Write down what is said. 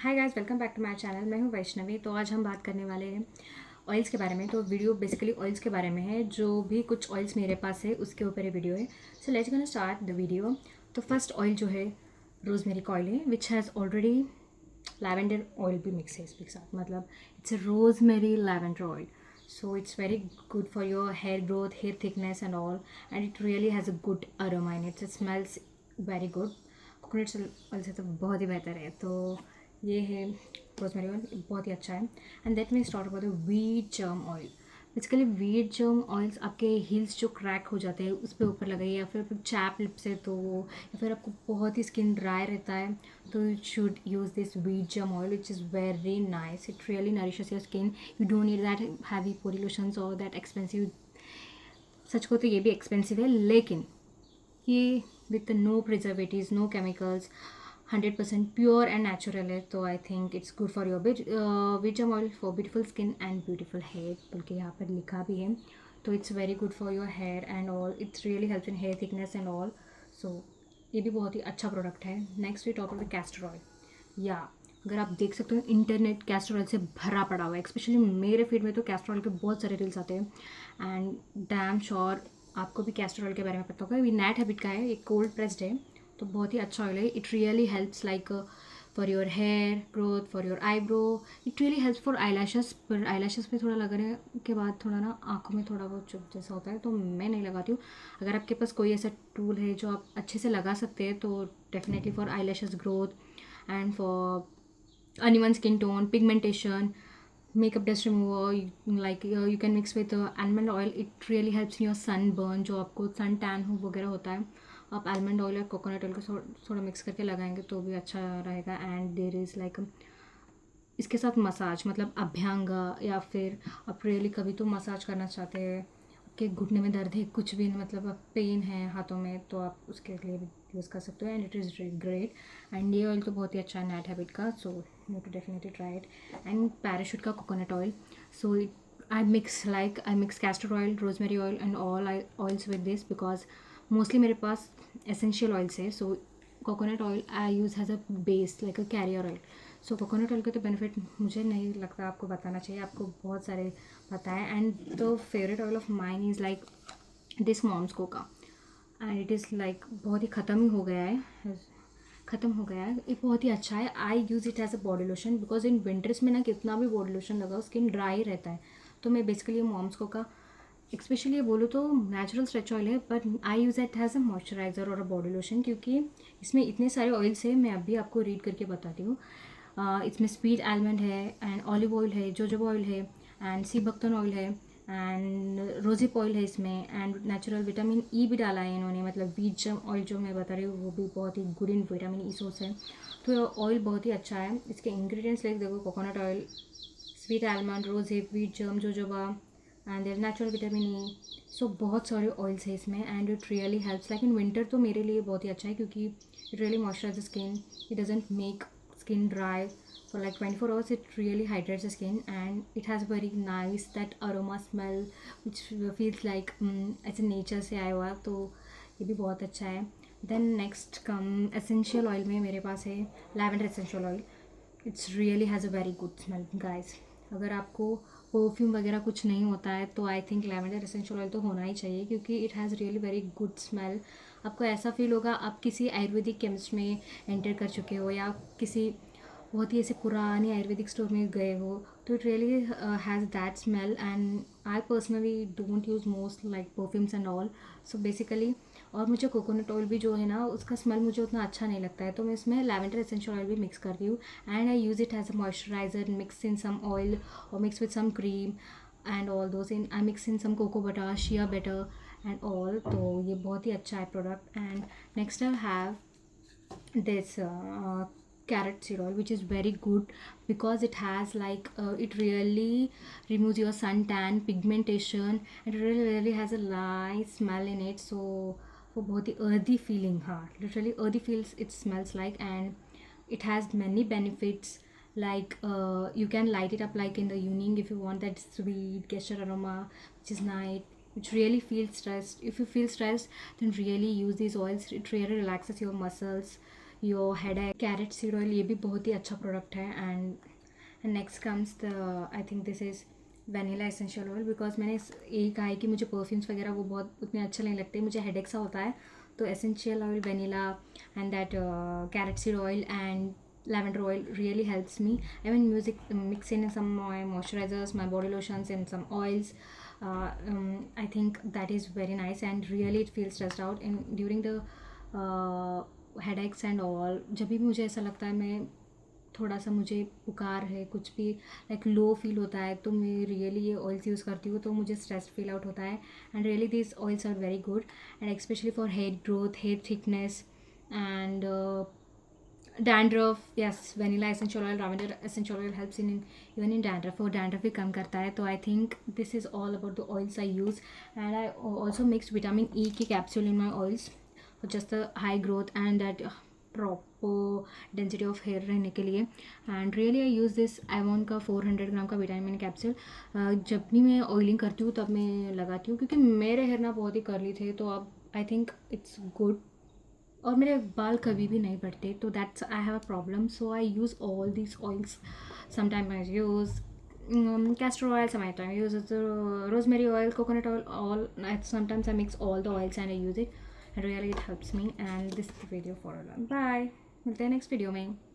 Hi guys, welcome back to my channel. मैं हूं वैष्णवी। तो आज हम बात करने वाले हैं ऑयल्स के बारे में। तो वीडियो बेसिकली ऑयल्स के बारे में है। जो भी कुछ ऑयल्स मेरे पास है उसके ऊपर ये वीडियो है। So let's gonna start the video. तो फर्स्ट ऑयल जो है रोजमेरी का ऑयल है, which has already lavender oil भी मिक्स है इसके साथ। मतलब it's a rosemary lavender oil. So it's very good for your hair growth, hair thickness and all, and it really has a good aroma in it. It smells very good. Coconut oil से तो बहुत ही बेहतर है। तो ये है rosemary oil, बहुत ही अच्छा है। And that mean start about the wheat germ oil. Basically wheat germ oils आपके हील्स जो क्रैक हो जाते हैं उस पर ऊपर लगाइए, या फिर चैप लिप्स है तो, या फिर आपको बहुत ही स्किन ड्राई रहता है तो you should use this wheat germ oil which is very nice. It really nourishes your skin. You don't need that heavy body lotions और दैट एक्सपेंसिव। सच को तो ये भी एक्सपेंसिव है, लेकिन ये with no preservatives, no chemicals, 100% pure and natural है। तो I think it's good for your vitamin oil for beautiful skin and beautiful hair, बल्कि यहाँ पर लिखा भी है। तो it's very good for your hair and all. It's really help in hair thickness and all. So ये भी बहुत ही अच्छा प्रोडक्ट है। Next we talk about castor oil. या अगर आप देख सकते हो, इंटरनेट कैस्टर ऑयल से भरा पड़ा हुआ है। स्पेशली मेरे फीड में तो कैस्टर ऑयल के बहुत सारे रील्स आते हैं। एंड डैम श्योर आपको भी कैस्टर ऑयल के बारे में पता होगा। ये नैट हैबिट का है, ये कोल्ड प्रेस्ड है, तो बहुत ही अच्छा ऑयल है। It really helps like for your hair growth, for your eyebrow. It really helps for eyelashes. पर आई लैशेस पे थोड़ा लगाने के बाद थोड़ा ना आँखों में थोड़ा बहुत चुभ जैसा होता है, तो मैं नहीं लगाती हूँ। अगर आपके पास कोई ऐसा टूल है जो आप अच्छे से लगा सकते हैं तो definitely for eye lashes growth and for uneven skin tone, pigmentation, makeup dust remover, you can mix with almond oil. It really helps in your sunburn, जो आपको सन टैन हो वगैरह होता है, आप आलमंड ऑयल या कोकोनट ऑयल को थोड़ा मिक्स करके लगाएंगे तो भी अच्छा रहेगा। एंड देर इज़ लाइक इसके साथ मसाज, मतलब अभ्यंगा, या फिर आप रियली कभी तो मसाज करना चाहते हैं, आपके घुटने में दर्द है, कुछ भी मतलब आप पेन है हाथों में, तो आप उसके लिए भी यूज़ कर सकते हो। And it is great. And ये ऑयल तो बहुत ही अच्छा है नैट हैबिट का, so you too definitely try it. And Parachute का coconut oil, so I mix castor oil, rosemary oil and all oils with this because mostly मेरे पास essential oils है। so coconut oil I use as a base like a carrier oil। So coconut oil के तो benefit मुझे नहीं लगता आपको बताना चाहिए, आपको बहुत सारे पता है। And the favourite oil of mine is like this moms का। एंड इट इज़ लाइक बहुत ही ख़त्म ही हो गया है, ख़त्म हो गया है। ये बहुत ही अच्छा है। I use it as a body lotion because in winters में ना कितना भी बॉडी लोशन लगाओ स्किन ड्राई रहता है। तो मैं बेसिकली मॉम्स का स्पेशली ये बोलूँ तो नेचुरल स्ट्रेच ऑयल है, but I use it as a moisturiser और अ बॉडी लोशन, क्योंकि इसमें इतने सारे ऑयल्स हैं। मैं अभी आपको रीड करके बताती हूँ। इसमें स्वीट आलमंड है एंड ऑलिव ऑयल है, जोजोबा ऑयल है एंड सी बक्तन ऑयल है एंड रोजिप ऑयल है इसमें। एंड नेचुरल विटामिन ई भी डाला है इन्होंने, मतलब वीट जम ऑयल जो मैं बता रही हूँ वो भी बहुत ही good in vitamin E source है। तो ऑयल बहुत ही अच्छा है। इसके इंग्रेडिएंट्स लाइक देखो, coconut oil, sweet almond, rose hip, wheat germ, jojoba and their natural vitamin E. So बहुत सारे ऑयल्स है इसमें and it really helps like in winter. तो मेरे लिए बहुत ही अच्छा है क्योंकि it really moisturise skin, it doesn't make skin dry for like 24 hours. It really hydrates the skin and it has very nice that aroma smell which feels like ऐसे nature से आया हुआ, तो ये भी बहुत अच्छा है। Then next come essential oil में मेरे पास है lavender essential oil. It's really has a very good smell guys. अगर आपको परफ्यूम वगैरह कुछ नहीं होता है तो I think lavender essential oil तो होना ही चाहिए, क्योंकि it has really very good smell. आपको ऐसा फील होगा आप किसी आयुर्वेदिक केमिस्ट में एंटर कर चुके हो या किसी बहुत ही ऐसे पुरानी आयुर्वेदिक स्टोर में गए हो। तो it really has that smell and I personally don't use most like perfumes and all. So basically, और मुझे कोकोनट ऑयल भी जो है ना उसका स्मेल मुझे उतना अच्छा नहीं लगता है, तो मैं इसमें लैवेंडर एसेंशियल ऑयल भी मिक्स करती हूँ। And I use it as a moisturiser mix in some oil और mix with some cream and all those in I mix in some cocoa butter, shea butter and all. तो ये बहुत ही अच्छा है product. And next I have this carrot seed oil which is very good because it has like it really removes your suntan pigmentation and it really has a nice smell in it। so वो बहुत ही earthy feeling, हाँ literally earthy feels it smells like। and it has many benefits like you can light it up like in the evening if you want that sweet gesture aroma which is nice, which really feels stressed. If you feel stressed, then really use these oils. It really relaxes your muscles, your headache. Carrot seed oil ये भी बहुत ही अच्छा product है। And next comes the, I think this is vanilla essential oil, because मैंने यही कहा है कि मुझे परफ्यूम्स वगैरह वो बहुत उतने अच्छे नहीं लगते, मुझे हेडेक सा होता है। तो essential oil, vanilla and that carrot seed oil and lavender oil really helps me. Even music mix in some my moisturizers, my body lotions and some oils. I think that is very nice and really it feels stressed out in during the headaches and all. जब भी मुझे ऐसा लगता है मैं थोड़ा सा मुझे बुखार है, कुछ भी लाइक लो फील होता है, तो मैं रियली ये ऑयल्स यूज़ करती हूँ, तो मुझे स्ट्रेस फील आउट होता है। And really this oils are very good and specially for hair growth, hair thickness and dandruff. Yes, vanilla essential oil, lavender essential oil helps in even in dandruff, for dandruff भी कम करता है। तो I think this is all about the oils I use and I also mix vitamin E की capsule in my oils for just the high growth and that proper density of hair रहने के लिए। and really I use this Avon का 400 ग्राम का vitamin capsule. जब भी मैं oiling करती हूँ तब मैं लगाती हूँ, क्योंकि मेरे हेयर ना बहुत ही कर्ली थे, तो अब आई थिंक इट्स गुड और मेरे बाल कभी भी नहीं बढ़ते, तो that's I have a problem. So I use all these oils. Sometime I use castor oil, sometimes I use rosemary oil, coconut oil, all. Sometimes I mix all the oils and I use it and really it helps me. And this is the video for all. Bye, मिलते हैं next video में।